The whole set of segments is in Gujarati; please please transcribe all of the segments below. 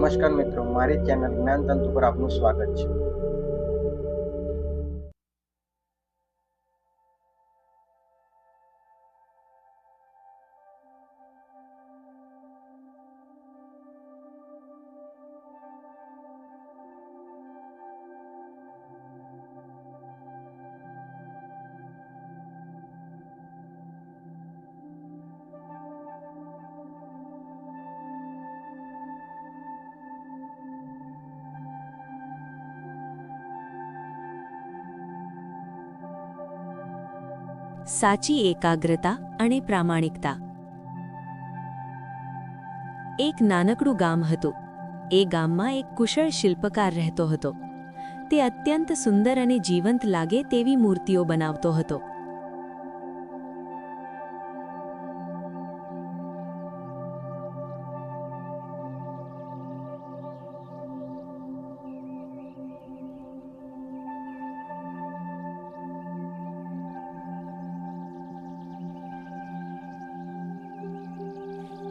નમસ્કાર મિત્રો, મારી ચેનલ જ્ઞાન તંતુ પર આપનું સ્વાગત છે। સાચી એકાગ્રતા અને પ્રામાણિકતા। એક નાનકડું ગામ હતું। એ ગામમાં એક કુશળ શિલ્પકાર રહેતો હતો। તે અત્યંત સુંદર અને જીવંત લાગે તેવી મૂર્તિઓ બનાવતો હતો।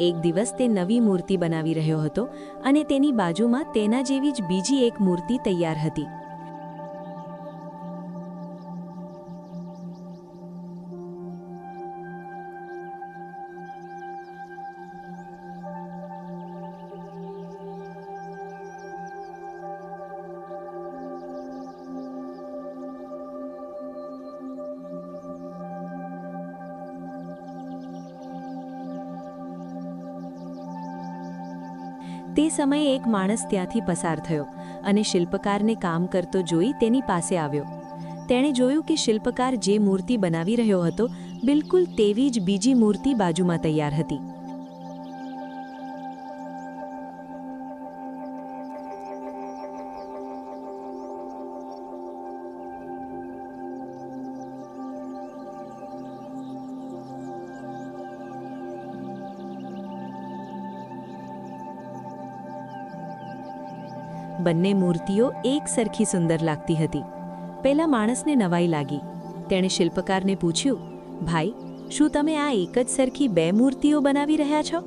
એક દિવસ તે નવી મૂર્તિ બનાવી રહ્યો હતો અને તેની બાજુમાં તેના જેવી જ બીજી એક મૂર્તિ તૈયાર હતી। તે સમયે એક માણસ ત્યાંથી પસાર થયો અને શિલ્પકારને કામ કરતો જોઈ તેની પાસે આવ્યો। તેણે જોયું કે શિલ્પકાર જે મૂર્તિ બનાવી રહ્યો હતો બિલકુલ તેવી જ બીજી મૂર્તિ બાજુમાં તૈયાર હતી। બંને મૂર્તિઓ એક સરખી સુંદર લાગતી હતી। પેલા માણસને નવાઈ લાગી। તેણે શિલ્પકારને પૂછ્યું, ભાઈ, શું તમે આ એક જ સરખી બે મૂર્તિઓ બનાવી રહ્યા છો?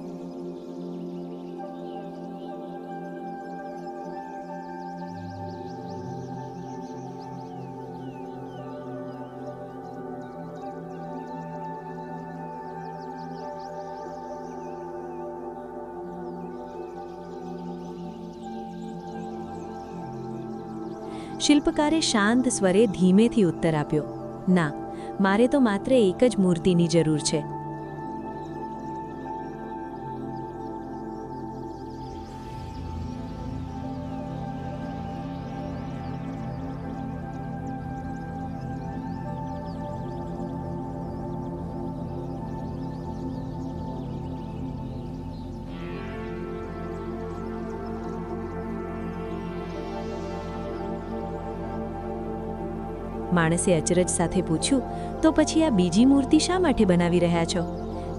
શિલ્પકારે શાંત સ્વરે ધીમેથી ઉત્તર આપ્યો, ના, મારે તો માત્ર એક જ મૂર્તિની જરૂર છે। માણસે અચરજ સાથે પૂછ્યું, તો પછી આ બીજી મૂર્તિ શા માટે બનાવી રહ્યા છો?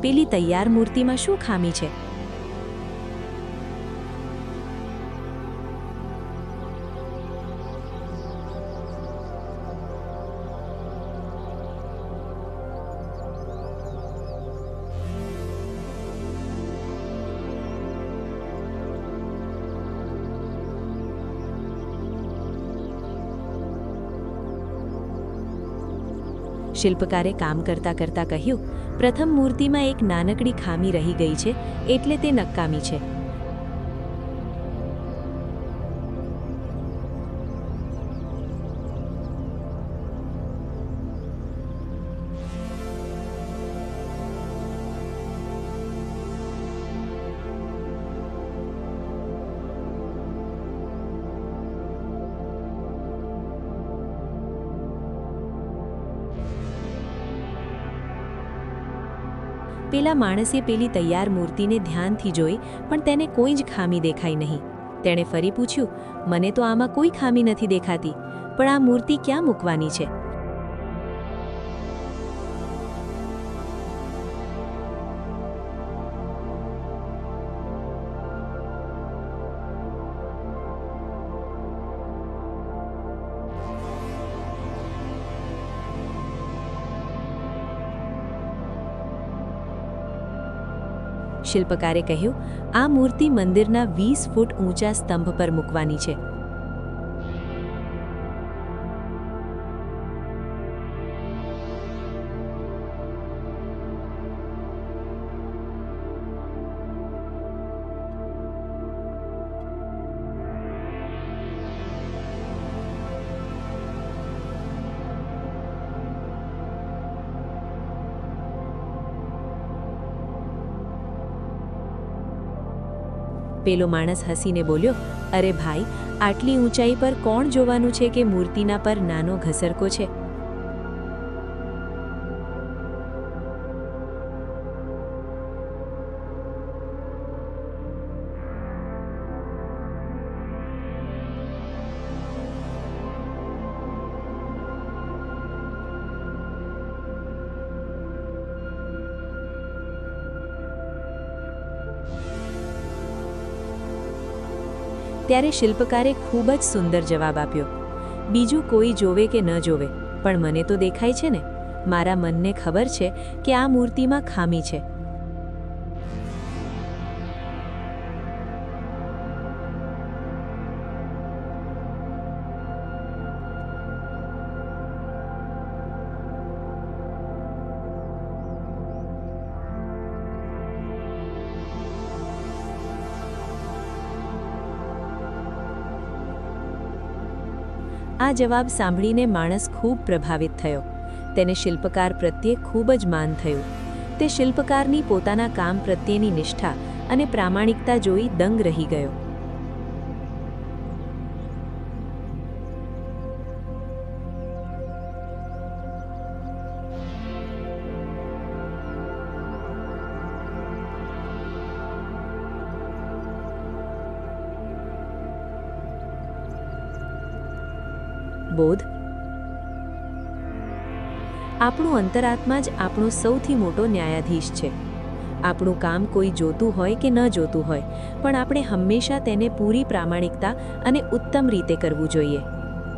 પેલી તૈયાર મૂર્તિમાં શું ખામી છે? શિલ્પકારે કામ કરતા કરતા કહ્યું, પ્રથમ મૂર્તિમાં એક નાનકડી ખામી રહી ગઈ છે, એટલે તે નકામી છે। પેલા માણસે પેલી તૈયાર મૂર્તિને ધ્યાનથી જોઈ, પણ તેને કોઈ જ ખામી દેખાઈ નહીં। તેણે ફરી પૂછ્યું, મને તો આમાં કોઈ ખામી નથી દેખાતી, પણ આ મૂર્તિ ક્યાં મૂકવાની છે? શિલ્પકારે કહ્યું, આ મૂર્તિ મંદિરના 20 ફૂટ ઊંચા સ્તંભ પર મૂકવાની છે. પેલો માણસ હસીને બોલ્યો, અરે ભાઈ, આટલી ઊંચાઈ પર કોણ જોવાનું છે કે મૂર્તિના પર નાનો ઘસરકો છે? ત્યારે શિલ્પકારે ખૂબ જ સુંદર જવાબ આપ્યો, બીજું કોઈ જોવે કે ન જોવે, પણ મને તો દેખાય છે ને. મારા મનને ખબર છે કે આ મૂર્તિમાં ખામી છે. આ જવાબ સાંભળીને માણસ ખૂબ પ્રભાવિત થયો. તેને શિલ્પકાર પ્રત્યે ખૂબ જ માન થયું. તે શિલ્પકારની પોતાના કામ પ્રત્યેની નિષ્ઠા અને પ્રામાણિકતા જોઈ દંગ રહી ગયો. બોધ. આપણું અંતરાત્મા જ આપણો સૌથી મોટો ન્યાયાધીશ છે. આપણું કામ કોઈ જોતું હોય કે ન જોતું હોય, પણ આપણે હંમેશા તેને પૂરી પ્રામાણિકતા અને ઉત્તમ રીતે કરવું જોઈએ.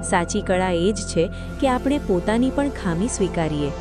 સાચી કળા એ જ છે કે આપણે પોતાની પણ ખામી સ્વીકારીએ.